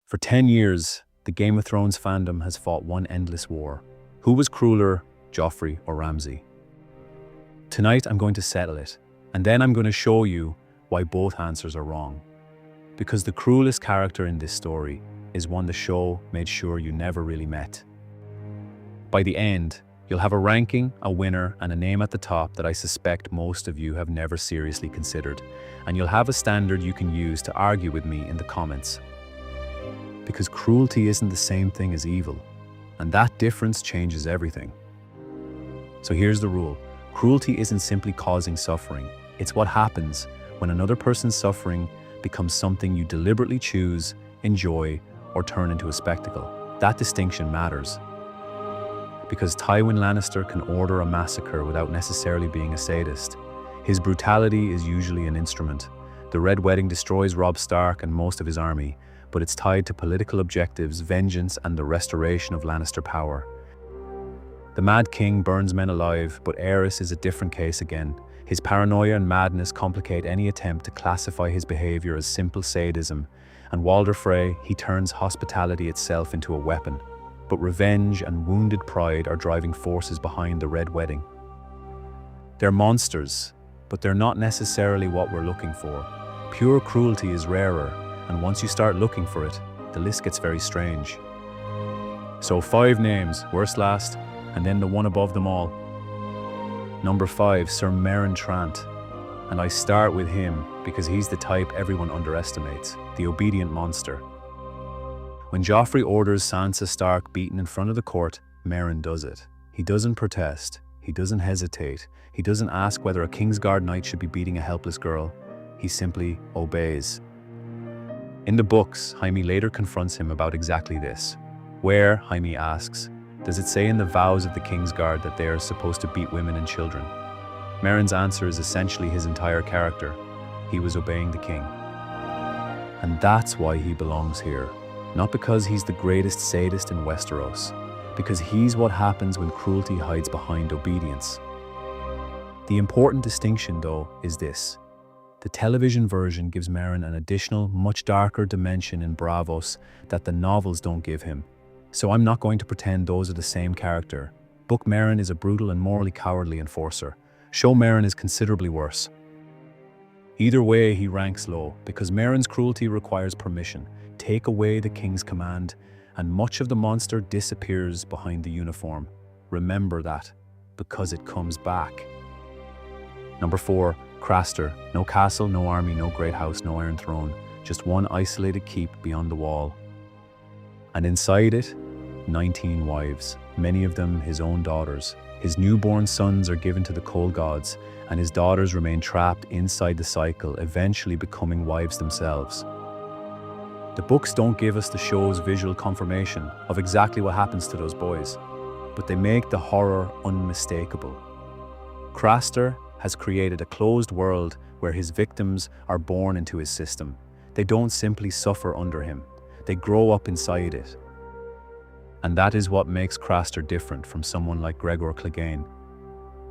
For 10 years, the Game of Thrones fandom has fought one endless war. Who was crueler, Joffrey or Ramsay? Tonight I'm going to settle it, and then I'm going to show you why both answers are wrong. Because the cruelest character in this story is one the show made sure you never really met. By the end, you'll have a ranking, a winner, and a name at the top that I suspect most of you have never seriously considered, and you'll have a standard you can use to argue with me in the comments. Because cruelty isn't the same thing as evil, and that difference changes everything. So here's the rule. Cruelty isn't simply causing suffering. It's what happens when another person's suffering becomes something you deliberately choose, enjoy, or turn into a spectacle. That distinction matters. Because Tywin Lannister can order a massacre without necessarily being a sadist. His brutality is usually an instrument. The Red Wedding destroys Robb Stark and most of his army, but it's tied to political objectives, vengeance, and the restoration of Lannister power. The Mad King burns men alive, but Aerys is a different case again. His paranoia and madness complicate any attempt to classify his behavior as simple sadism, and Walder Frey, he turns hospitality itself into a weapon. But revenge and wounded pride are driving forces behind the Red Wedding. They're monsters, but they're not necessarily what we're looking for. Pure cruelty is rarer, and once you start looking for it, the list gets very strange. So 5 names, worst last, and then the one above them all. Number 5, Sir Meryn Trant. And I start with him because he's the type everyone underestimates, the obedient monster. When Joffrey orders Sansa Stark beaten in front of the court, Meryn does it. He doesn't protest, he doesn't hesitate, he doesn't ask whether a Kingsguard knight should be beating a helpless girl. He simply obeys. In the books, Jaime later confronts him about exactly this. Where, Jaime asks, does it say in the vows of the Kingsguard that they are supposed to beat women and children? Meryn's answer is essentially his entire character. He was obeying the king. And that's why he belongs here. Not because he's the greatest sadist in Westeros, because he's what happens when cruelty hides behind obedience. The important distinction, though, is this. The television version gives Meryn an additional, much darker dimension in Braavos that the novels don't give him. So I'm not going to pretend those are the same character. Book Meryn is a brutal and morally cowardly enforcer. Show Meryn is considerably worse. Either way, he ranks low, because Meryn's cruelty requires permission. Take away the king's command, and much of the monster disappears behind the uniform. Remember that, because it comes back. Number 4, Craster. No castle, no army, no great house, no iron throne. Just one isolated keep beyond the wall. And inside it, 19 wives, many of them his own daughters. His newborn sons are given to the cold gods, and his daughters remain trapped inside the cycle, eventually becoming wives themselves. The books don't give us the show's visual confirmation of exactly what happens to those boys, but they make the horror unmistakable. Craster has created a closed world where his victims are born into his system. They don't simply suffer under him, they grow up inside it. And that is what makes Craster different from someone like Gregor Clegane.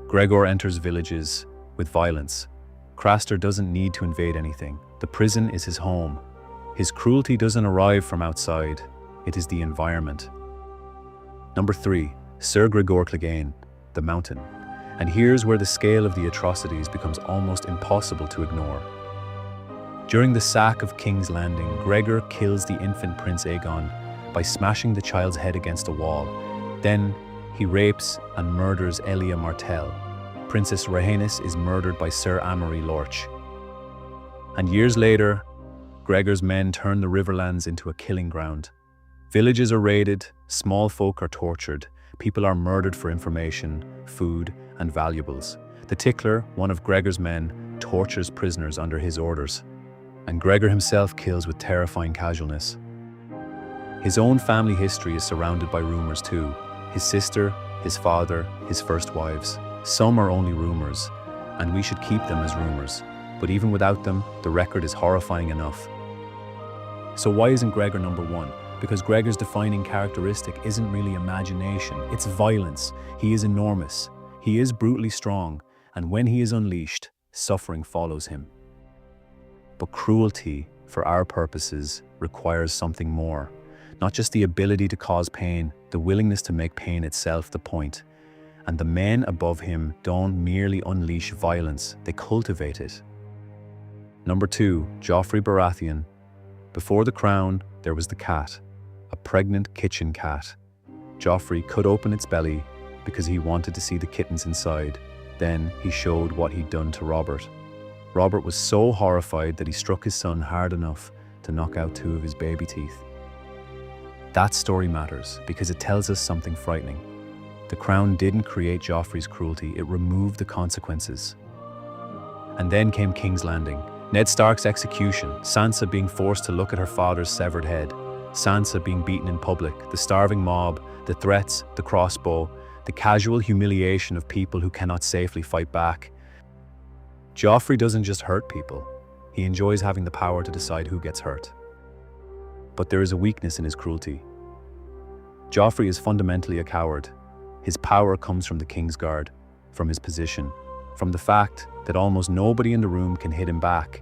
Gregor enters villages with violence. Craster doesn't need to invade anything. The prison is his home. His cruelty doesn't arrive from outside, it is the environment. Number 3, Sir Gregor Clegane, the Mountain. And here's where the scale of the atrocities becomes almost impossible to ignore. During the sack of King's Landing, Gregor kills the infant Prince Aegon by smashing the child's head against a wall. Then, he rapes and murders Elia Martell. Princess Rhaenys is murdered by Sir Amory Lorch. And years later, Gregor's men turn the Riverlands into a killing ground. Villages are raided, small folk are tortured, people are murdered for information, food, and valuables. The Tickler, one of Gregor's men, tortures prisoners under his orders. And Gregor himself kills with terrifying casualness. His own family history is surrounded by rumors too. His sister, his father, his first wives. Some are only rumors, and we should keep them as rumors. But even without them, the record is horrifying enough. So why isn't Gregor number 1? Because Gregor's defining characteristic isn't really imagination, it's violence. He is enormous. He is brutally strong, and when he is unleashed, suffering follows him. But cruelty for our purposes, requires something more. Not just the ability to cause pain, the willingness to make pain itself the point. And the men above him don't merely unleash violence, they cultivate it. Number 2, Joffrey Baratheon. Before the crown, there was the cat, a pregnant kitchen cat. Joffrey cut open its belly because he wanted to see the kittens inside. Then he showed what he'd done to Robert. Robert was so horrified that he struck his son hard enough to knock out 2 of his baby teeth. That story matters because it tells us something frightening. The crown didn't create Joffrey's cruelty, it removed the consequences. And then came King's Landing. Ned Stark's execution, Sansa being forced to look at her father's severed head, Sansa being beaten in public, the starving mob, the threats, the crossbow, the casual humiliation of people who cannot safely fight back. Joffrey doesn't just hurt people, he enjoys having the power to decide who gets hurt. But there is a weakness in his cruelty. Joffrey is fundamentally a coward. His power comes from the Kingsguard, from his position, from the fact that almost nobody in the room can hit him back.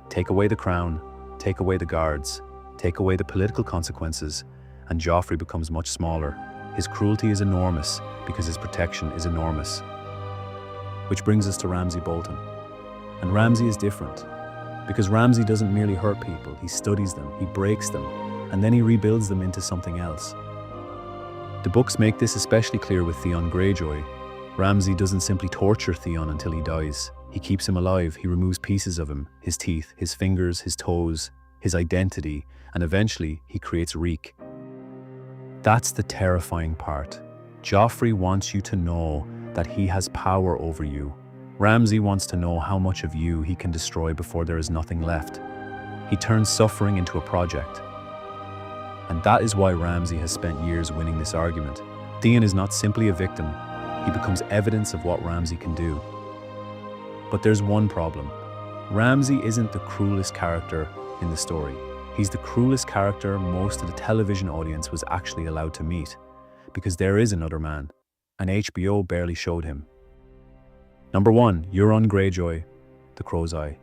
Take away the crown, take away the guards, take away the political consequences, and Joffrey becomes much smaller. His cruelty is enormous because his protection is enormous. Which brings us to Ramsay Bolton. And Ramsay is different, because Ramsay doesn't merely hurt people, he studies them, he breaks them, and then he rebuilds them into something else. The books make this especially clear with Theon Greyjoy. Ramsay doesn't simply torture Theon until he dies. He keeps him alive, he removes pieces of him, his teeth, his fingers, his toes, his identity, and eventually he creates reek. That's the terrifying part. Joffrey wants you to know that he has power over you. Ramsay wants to know how much of you he can destroy before there is nothing left. He turns suffering into a project. And that is why Ramsay has spent years winning this argument. Theon is not simply a victim, he becomes evidence of what Ramsay can do. But there's one problem. Ramsay isn't the cruelest character in the story. He's the cruelest character most of the television audience was actually allowed to meet, because there is another man, and HBO barely showed him. Number 1, Euron Greyjoy, the Crow's Eye.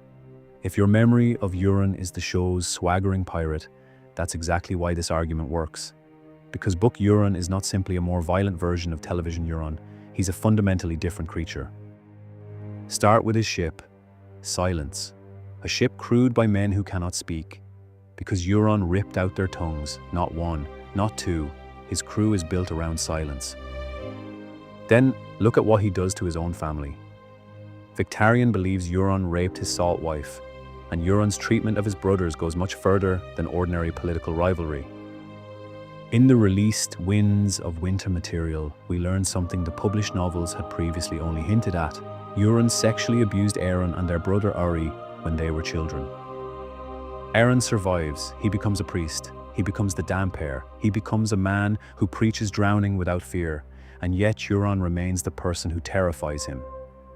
If your memory of Euron is the show's swaggering pirate, that's exactly why this argument works. Because book Euron is not simply a more violent version of television Euron, he's a fundamentally different creature. Start with his ship, Silence, a ship crewed by men who cannot speak. Because Euron ripped out their tongues, not 1, not 2, his crew is built around silence. Then look at what he does to his own family. Victarion believes Euron raped his salt wife, and Euron's treatment of his brothers goes much further than ordinary political rivalry. In the released Winds of Winter material, we learn something the published novels had previously only hinted at. Euron sexually abused Aeron and their brother Uri when they were children. Aeron survives, he becomes a priest, he becomes the Damper, he becomes a man who preaches drowning without fear, and yet Euron remains the person who terrifies him.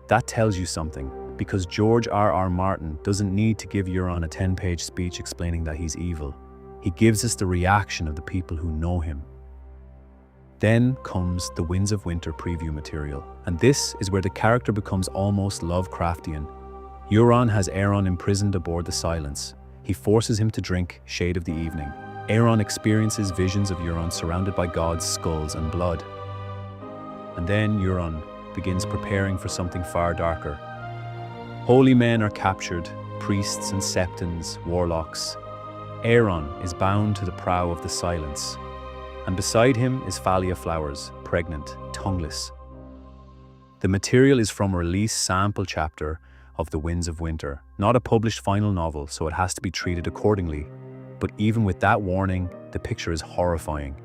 That tells you something, because George R.R. Martin doesn't need to give Euron a 10-page speech explaining that he's evil. He gives us the reaction of the people who know him. Then comes the Winds of Winter preview material, and this is where the character becomes almost Lovecraftian. Euron has Aeron imprisoned aboard the Silence. He forces him to drink Shade of the Evening. Aeron experiences visions of Euron surrounded by gods, skulls, and blood. And then Euron begins preparing for something far darker. Holy men are captured, priests and septons, warlocks. Aeron is bound to the prow of the Silence, and beside him is Thalia Flowers, pregnant, tongueless. The material is from a released sample chapter of The Winds of Winter, not a published final novel, so it has to be treated accordingly. But even with that warning, the picture is horrifying.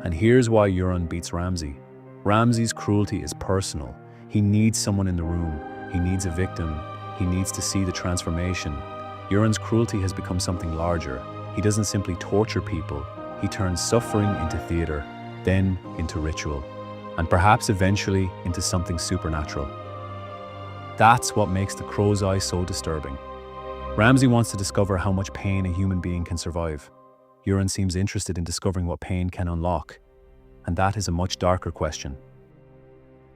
And here's why Euron beats Ramsay. Ramsay's cruelty is personal. He needs someone in the room. He needs a victim. He needs to see the transformation. Euron's cruelty has become something larger. He doesn't simply torture people. He turns suffering into theater, then into ritual, and perhaps eventually into something supernatural. That's what makes The Crow's Eye so disturbing. Ramsay wants to discover how much pain a human being can survive. Euron seems interested in discovering what pain can unlock, and that is a much darker question.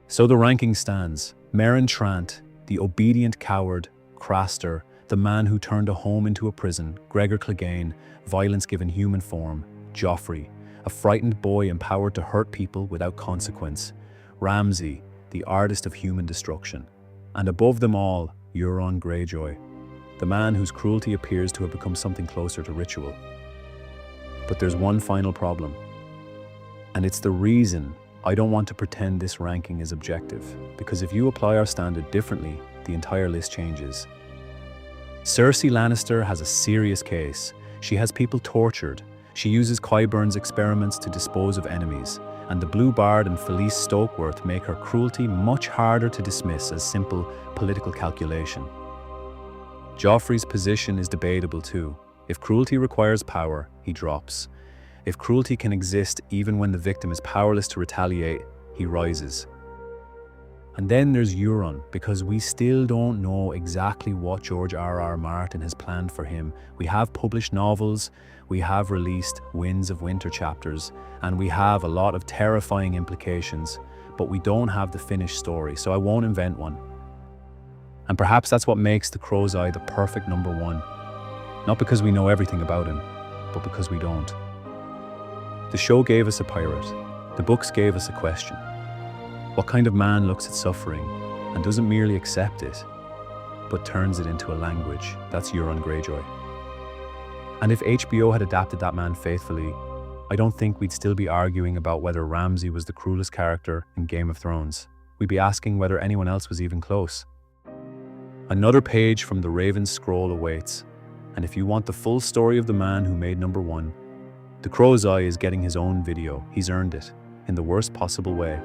So the ranking stands. Meryn Trant, the obedient coward, Craster, The man who turned a home into a prison, Gregor Clegane, violence given human form, Joffrey, a frightened boy empowered to hurt people without consequence, Ramsay, the artist of human destruction, and above them all, Euron Greyjoy, the man whose cruelty appears to have become something closer to ritual. But there's one final problem, and it's the reason I don't want to pretend this ranking is objective, because if you apply our standard differently, the entire list changes. Cersei Lannister has a serious case. She has people tortured. She uses Qyburn's experiments to dispose of enemies, and the Blue Bard and Felice Stokeworth make her cruelty much harder to dismiss as simple political calculation. Joffrey's position is debatable too. If cruelty requires power, he drops. If cruelty can exist even when the victim is powerless to retaliate, he rises. And then there's Euron, because we still don't know exactly what George R.R. Martin has planned for him. We have published novels, we have released Winds of Winter chapters, and we have a lot of terrifying implications, but we don't have the finished story, so I won't invent one. And perhaps that's what makes The Crow's Eye the perfect number one. Not because we know everything about him, but because we don't. The show gave us a pirate. The books gave us a question. What kind of man looks at suffering and doesn't merely accept it, but turns it into a language? That's Euron Greyjoy. And if HBO had adapted that man faithfully, I don't think we'd still be arguing about whether Ramsay was the cruelest character in Game of Thrones. We'd be asking whether anyone else was even close. Another page from the Raven's Scroll awaits, and if you want the full story of the man who made number one, The Crow's Eye is getting his own video. He's earned it, in the worst possible way.